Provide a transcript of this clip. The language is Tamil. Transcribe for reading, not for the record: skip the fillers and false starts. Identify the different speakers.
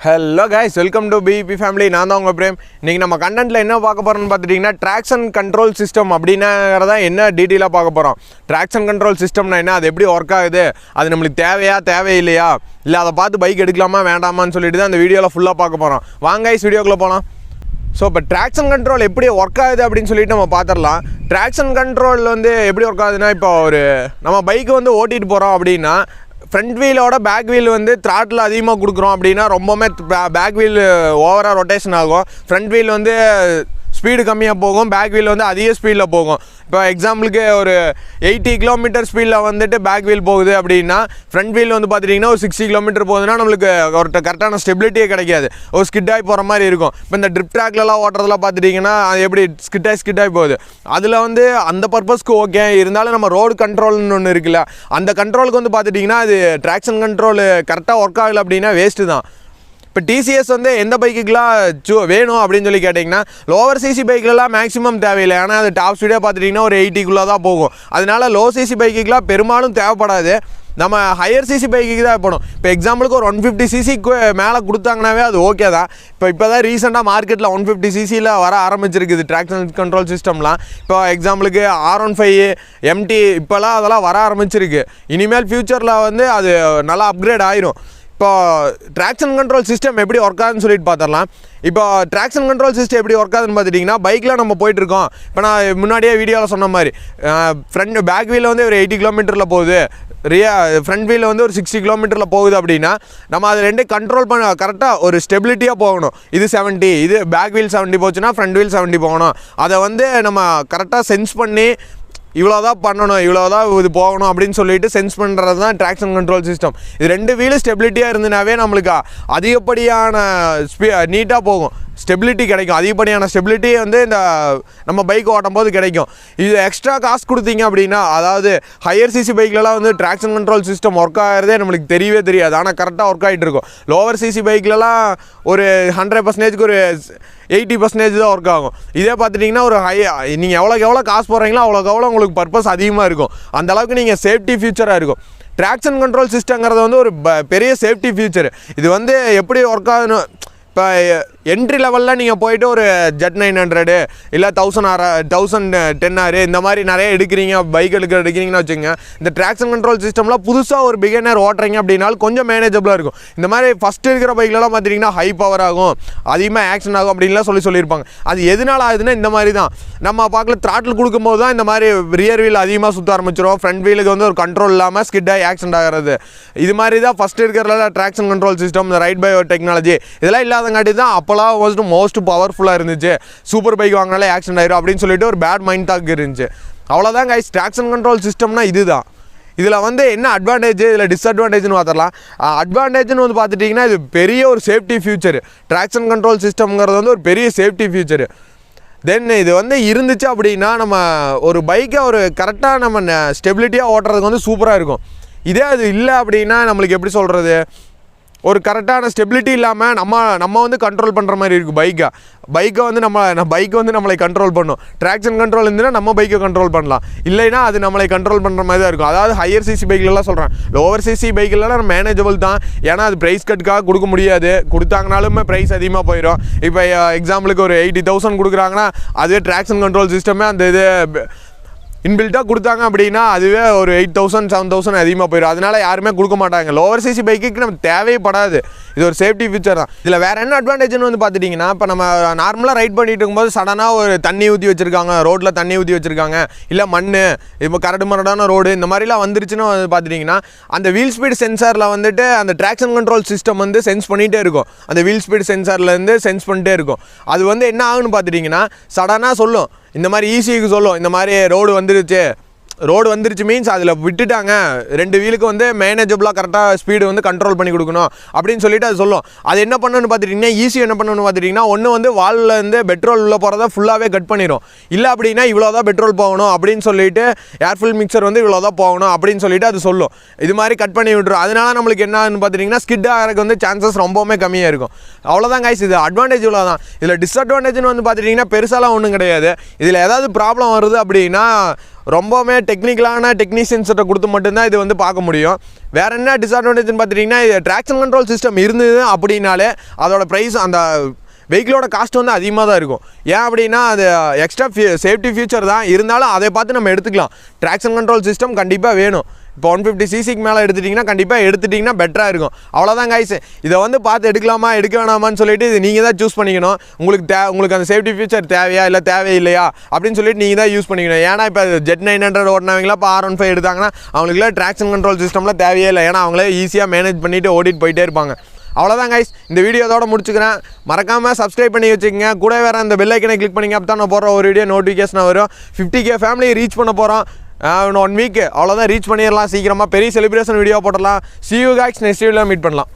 Speaker 1: Hello guys, welcome to Bvp Family. நான் தான் உங்க பிரேம். இன்னைக்கு நம்ம கண்டென்ட்ல என்ன பார்க்க போறோம்னு பார்த்துட்டீங்கன்னா traction control system அப்படிங்கறத என்ன டீடைலா பார்க்க போறோம். traction control systemனா என்ன, அது எப்படி வர்க் ஆகுது, அது நமக்கு தேவையா தேவையில்லையா, இல்ல அத பார்த்து பைக் எடுக்கலாமா வேண்டாமான்னு சொல்லிட்டு தான் இந்த வீடியோல ஃபுல்லா பார்க்க போறோம். வாங்க guys வீடியோக்குள்ள போலாம். ஸோ இப்போ ட்ராக்ஷன் கண்ட்ரோல் எப்படி ஒர்க் ஆகுது அப்படின்னு சொல்லிட்டு நம்ம பார்த்துடலாம். ட்ராக்ஷன் கண்ட்ரோல் வந்து எப்படி ஒர்க் ஆகுதுன்னா, இப்போ ஒரு நம்ம பைக்கு வந்து ஓட்டிகிட்டு போகிறோம் அப்படின்னா ஃப்ரண்ட் வீலோட பேக் வீல் வந்து த்ராட்டில் அதிகமாக கொடுக்குறோம் அப்படின்னா ரொம்பவுமே பேக் வீல் ஓவராக ரொட்டேஷன் ஆகும். ஃப்ரண்ட் வீல் வந்து ஸ்பீடு கம்மியாக போகும், பேக் வீல் வந்து அதிக ஸ்பீடில் போகும். இப்போ எக்ஸாம்பிளுக்கு ஒரு 80 கிலோமீட்டர் ஸ்பீடில் வந்துட்டு பேக் வீல் போகுது அப்படின்னா ஃப்ரண்ட் வீல் வந்து பார்த்துட்டிங்கன்னா ஒரு 60 கிலோமீட்டர் போகுதுன்னா நம்மளுக்கு ஒரு கரெக்டான ஸ்டெபிலிட்டியே கிடைக்காது, ஒரு ஸ்கிட்டாகி போகிற மாதிரி இருக்கும். இப்போ இந்த ட்ரிப் ட்ராக்லலாம் ஓட்டுறதுலாம் பார்த்துட்டிங்கன்னா அது எப்படி ஸ்கிட்டாகி போகுது. அதில் வந்து அந்த பர்பஸ்க்கு ஓகே, இருந்தாலும் நம்ம ரோடு கண்ட்ரோல்னு ஒன்று இருக்குல்ல, அந்த கண்ட்ரோலுக்கு வந்து பார்த்துட்டிங்கன்னா அது ட்ராக்ஷன் கண்ட்ரோல் கரெக்டாக ஒர்க் ஆகலை அப்படின்னா வேஸ்ட்டு தான். இப்போ டிசிஎஸ் வந்து எந்த பைக்குக்கெலாம் வேணும் அப்படின்னு சொல்லி கேட்டிங்கன்னா, லோவர் சிசி பைக்கிலலாம் மேக்ஸிமம் தேவையில்லை. ஆனால் அது டாப் ஸ்பீடாக பார்த்துட்டிங்கன்னா ஒரு 80க்குள்ளே தான் போகும். அதனால லோ சிசி பைக்குக்கெலாம் பெரும்பாலும் தேவைப்படாது, நம்ம ஹையர் சிசி பைக்குக்கு தான் போகணும். இப்போ எக்ஸாம்பிளுக்கு ஒரு 150 சிசிக்கு மேலே கொடுத்தாங்கனாவே அது ஓகே தான். இப்போ தான் ரீசெண்டாக மார்க்கெட்டில் 150 சிசியில் வர ஆரம்பிச்சிருக்குது ட்ராக்ஷன் கண்ட்ரோல் சிஸ்டம்லாம். இப்போ எக்ஸாம்பிளுக்கு R15 MT இப்போலாம் அதெல்லாம் வர ஆரம்பிச்சிருக்கு. இனிமேல் ஃப்யூச்சரில் வந்து அது நல்லா அப்கிரேட் ஆயிரும். இப்போ ட்ராக்ஷன் கண்ட்ரோல் சிஸ்டம் எப்படி ஒர்க் ஆகுதுன்னு சொல்லிட்டு பார்த்துடலாம். இப்போ ட்ராக்ஷன் கண்ட்ரோல் சிஸ்டம் எப்படி ஒர்க் ஆகுதுன்னு பார்த்துட்டிங்கன்னா, பைக்கில் நம்ம போயிட்டுருக்கோம். இப்போ நான் முன்னாடியே வீடியோவில் சொன்ன மாதிரி பேக் வீலில் வந்து ஒரு 80 கிலோமீட்டரில் போகுது, ஃப்ரண்ட் வீலில் வந்து ஒரு 60 கிலோமீட்டரில் போகுது அப்படின்னா நம்ம அது ரெண்டையும் கண்ட்ரோல் பண்ண கரெக்டாக ஒரு ஸ்டெபிலிட்டியாக போகணும். இது 70, இது பேக் வீல் 70 போச்சுன்னா ஃப்ரண்ட் வீல் 70 போகணும். அதை வந்து நம்ம கரெக்டாக சென்ஸ் பண்ணி இவ்வளோதான் பண்ணணும், இவ்வளோதான் இது போகணும் அப்படின்னு சொல்லிட்டு சென்ஸ் பண்ணுறது தான் ட்ராக்ஷன் கண்ட்ரோல் சிஸ்டம். இது ரெண்டு வீலும் ஸ்டெபிலிட்டியாக இருந்துனாவே நம்மளுக்கு அதிகப்படியான நீட்டாக போகும், ஸ்டெபிலிட்டி கிடைக்கும். அதிகப்படியான ஸ்டெபிலிட்டி வந்து இந்த நம்ம பைக் ஓட்டும் போது கிடைக்கும். இது எக்ஸ்ட்ரா காசு கொடுத்தீங்க அப்படின்னா, அதாவது ஹையர் சிசி பைக்லலாம் வந்து ட்ராக்ஷன் கண்ட்ரோல் சிஸ்டம் ஒர்க் ஆகிறதே நம்மளுக்கு தெரியவே தெரியாது, ஆனால் கரெக்டாக ஒர்க் ஆகிட்டு இருக்கும். லோவர் சிசி பைக்லலாம் ஒரு 100%க்கு ஒரு 80% தான் ஒர்க் ஆகும். இதே பார்த்துட்டிங்கன்னா ஒரு நீங்கள் எவ்வளோ காசு போடுறீங்களோ அவ்வளோக்கு உங்களுக்கு பர்பஸ் அதிகமாக இருக்கும், அந்தளவுக்கு நீங்கள் சேஃப்டி ஃபியூச்சராக இருக்கும். ட்ராக்ஷன் கண்ட்ரோல் சிஸ்டங்கிறது வந்து ஒரு பெரிய சேஃப்டி ஃபியூச்சர். இது வந்து எப்படி ஒர்க் ஆகுதுன்னு, இப்போ என்ட்ரி லெவலில் நீங்கள் போய்ட்டு ஒரு ஜெட் 900 இல்லை 1010R இந்த மாதிரி நிறைய எடுக்கிறீங்க, பைக் எடுக்கிறீங்கன்னு வச்சுங்க. இந்த ட்ராக்ஷன் கண்ட்ரோல் சிஸ்டமில் புதுசாக ஒரு பிகினர் ஓட்டுறீங்க அப்படின்னாலும் கொஞ்சம் மேனேஜபிளாக இருக்கும். இந்த மாதிரி ஃபஸ்ட்டு இருக்கிற பைக்லலாம் பார்த்திங்கன்னா ஹை பவர் ஆகும், அதிகமாக ஆக்ஷன் ஆகும் அப்படின்லாம் சொல்லியிருப்பாங்க. அது எதனால் ஆகுதுன்னா இந்த மாதிரி தான், நம்ம பார்க்கல த்ராட்டில் கொடுக்கும்போது தான் இந்த மாதிரி ரியர் வீல் அதிகமாக சுற்ற ஆரம்பிச்சிடும், ஃப்ரண்ட் வீலுக்கு வந்து ஒரு கண்ட்ரோல் இல்லாமல் ஸ்கிட்டாகி ஆக்சிடென்ட் ஆகிறது. இது மாதிரி தான் ஃபஸ்ட்டு இருக்கிற ட்ராக்ஷன் கண்ட்ரோல் சிஸ்டம், இந்த ரைட் பை டெக்னாலஜி இதெல்லாம் இல்லாதங்காட்டி தான் அப்போலாம் மோஸ்ட் பவர்ஃபுல்லாக இருந்துச்சு. சூப்பர் பைக் வாங்கினாலே ஆக்சிடென்ட் ஆயிரும் அப்படின்னு சொல்லிட்டு ஒரு பேட் மைண்ட் தாக் இருந்துச்சு. அவ்வளோதான் கைஸ், ட்ராக்ஷன் கண்ட்ரோல் சிஸ்டம்னா இதுதான். இதில் வந்து என்ன அட்வான்டேஜ், இதில் டிஸ்அட்வான்டேஜ்னு பார்த்துடலாம். அட்வான்டேஜ்னு வந்து பார்த்துட்டிங்கன்னா, இது பெரிய ஒரு சேஃப்டி ஃபியூச்சர். ட்ராக்ஷன் கண்ட்ரோல் சிஸ்டம்ங்கிறது வந்து ஒரு பெரிய சேஃப்டி ஃபியூச்சரு. தென் இது வந்து இருந்துச்சு அப்படின்னா நம்ம ஒரு பைக்கை ஒரு கரெக்டாக நம்ம ஸ்டெபிலிட்டியாக ஓட்டுறதுக்கு வந்து சூப்பராக இருக்கும். இதே அது இல்லை அப்படின்னா நம்மளுக்கு எப்படி சொல்கிறது, ஒரு கரெக்டான ஸ்டெபிலிட்டி இல்லாமல் நம்ம வந்து கண்ட்ரோல் பண்ணுற மாதிரி இருக்கும். பைக்கை வந்து பைக்கை வந்து நம்மளை கண்ட்ரோல் பண்ணும். ட்ராக்ஷன் கண்ட்ரோல் இருந்துன்னா நம்ம பைக்கை கண்ட்ரோல் பண்ணலாம், இல்லைன்னா அது நம்மளை கண்ட்ரோல் பண்ணுற மாதிரி தான் இருக்கும். அதாவது ஹையர் சிசி பைக்கிலலாம் சொல்கிறேன், லோவர் சிசி பைக்கிலலாம் மேனேஜபிள் தான். ஏன்னா அது ப்ரைஸ் கட்டுக்காக கொடுக்க முடியாது, கொடுத்தாங்கனாலுமே ப்ரைஸ் அதிகமாக போயிடும். இப்போ எக்ஸாம்பிளுக்கு ஒரு 80,000 கொடுக்குறாங்கன்னா அதுவே ட்ராக்ஷன் கண்ட்ரோல் சிஸ்டமே அந்த இது இன்பில்ட்டாக கொடுத்தாங்க அப்படின்னா அதுவே ஒரு 8,000 7,000 அதிகமாக போயிடும். அதனால் யாருமே கொடுக்க மாட்டாங்க. லோவர் சிசி பைக்குக்கு நம்ம தேவைப்படாது, இது ஒரு சேஃப்டி ஃபீச்சர் தான். இதில் வேறு என்ன அட்வான்டேஜ்னு வந்து பார்த்துட்டிங்கன்னா, இப்போ நம்ம நார்மலாக ரைட் பண்ணிட்டு இருக்கும்போது சடனாக ஒரு தண்ணி ஊற்றி வச்சுருக்காங்க, ரோட்டில் தண்ணி ஊற்றி வச்சுருக்காங்க, இல்லை மண், இப்போ கரடு மரடான ரோடு இந்த மாதிரிலாம் வந்துருச்சுன்னு வந்து பார்த்துட்டிங்கன்னா, அந்த வீல் ஸ்பீட் சென்சாரில் வந்துட்டு அந்த ட்ராக்ஷன் கண்ட்ரோல் சிஸ்டம் வந்து சென்ஸ் பண்ணிகிட்டே இருக்கும். அந்த வீல் ஸ்பீட் சென்சார்லேருந்து சென்ஸ் பண்ணிட்டே இருக்கும். அது வந்து என்ன ஆகுன்னு பார்த்துட்டிங்கன்னா, சடனாக சொல்லும், இந்த மாதிரி ஈஸிக்கு சொல்லும், இந்த மாதிரி ரோடு வந்துருச்சு மீன்ஸ் அதில் விட்டுட்டாங்க, 2 வீலுக்கு வந்து மேனேஜபிளாக கரெக்டாக ஸ்பீடு வந்து கண்ட்ரோல் பண்ணி கொடுக்கணும் அப்படின்னு சொல்லிட்டு அது சொல்லும். அது என்ன பண்ணணும்னு பார்த்துட்டிங்கன்னா, ஈஸி என்ன பண்ணணும்னு பார்த்துட்டிங்கன்னா, ஒன்று வந்து வாலில் இருந்து பெட்ரோல் உள்ளே போகிறத ஃபுல்லாகவே கட் பண்ணிடும். இல்லை அப்படின்னா இவ்வளோதான் பெட்ரோல் போகணும் அப்படின்னு சொல்லிட்டு ஏர்ஃபுல் மிக்சர் வந்து இவ்வளோதான் போகணும் அப்படின்னு சொல்லிட்டு அது சொல்லும். இது மாதிரி கட் பண்ணி விட்டுரும். அதனால நம்மளுக்கு என்னன்னு பார்த்துட்டிங்கன்னா, ஸ்கிட் ஆகிறதுக்கு வந்து சான்சஸ் ரொம்பவுமே கம்மியாக இருக்கும். அவ்வளோதான் கைஸ், இது அட்வான்டேஜ் இவ்வளோ தான். இதில் டிஸ்அட்வான்டேஜ்னு வந்து பார்த்துட்டிங்கன்னா பெருசாலாம் ஒன்றும் கிடையாது. இதில் ஏதாவது ப்ராப்ளம் வருது அப்படின்னா ரொம்பவுமே டெக்னிக்கலான டெக்னீஷியன்ஸ்கிட்ட கொடுத்து மட்டும்தான் இது வந்து பார்க்க முடியும். வேறு என்ன டிஸ்அட்வான்டேஜ்னு பார்த்துட்டிங்கன்னா இது ட்ராக்ஷன் கண்ட்ரோல் சிஸ்டம் இருந்தது அப்படின்னாலே அதோட ப்ரைஸ் அந்த வெஹிக்கிளோட காஸ்ட் வந்து அதிகமாக தான் இருக்கும். ஏன் அப்படின்னா அது எக்ஸ்ட்ரா சேஃப்டி ஃபியூச்சர் தான், இருந்தாலும் அதை பார்த்து நம்ம எடுத்துக்கலாம். ட்ராக்ஷன் கண்ட்ரோல் சிஸ்டம் கண்டிப்பாக வேணும். இப்போ 150cc மேலே எடுத்துட்டிங்கன்னா கண்டிப்பாக எடுத்துட்டிங்கன்னா பெட்டராக இருக்கும். அவ்வளோதான் கைஸ். இதை வந்து பார்த்து எடுக்கலாமா எடுக்க வேணாமான்னு சொல்லிட்டு இது நீங்கள் தான் சூஸ் பண்ணிக்கணும். உங்களுக்கு அந்த சேஃப்டி ஃபியூச்சர் தேவையா இல்லை தேவையில்லையா அப்படின்னு சொல்லிட்டு நீங்கள் தான் யூஸ் பண்ணிக்கணும். ஏன்னா இப்போ Z900 ஓடினவங்களா இப்போ R15 எடுத்தாங்கன்னா அவங்களுக்குலாம் ட்ராக்ஷன் கண்ட்ரோல் சிஸ்டம்லாம் தேவையே இல்லை. ஏன்னா அவங்களே ஈஸியாக மேனேஜ் பண்ணிவிட்டு ஓடிட்டு போயிட்டே இருப்பாங்க. அவ்வளோதான் கைஸ், இந்த வீடியோ இதோட முடிச்சுக்கிறேன். மறக்காமல் சப்ஸ்கிரைப் பண்ணி வச்சுக்கோங்க. கூட வேறு அந்த பெல் ஐக்கனை கிளிக் பண்ணிங்க. அப்போ தான் நான் போடுற ஒரு வீடியோ நோட்டிஃபிகேஷன் வரும். 50K ஃபேமிலி ரீச் பண்ண போகிறோம். 1 வீக் அவ்வளோதான், ரீச் பண்ணிடலாம். சீக்கிரமாக பெரிய செலிப்ரேஷன் வீடியோ போடலாம். See you guys, next வீடியோவில் மீட் பண்ணலாம்.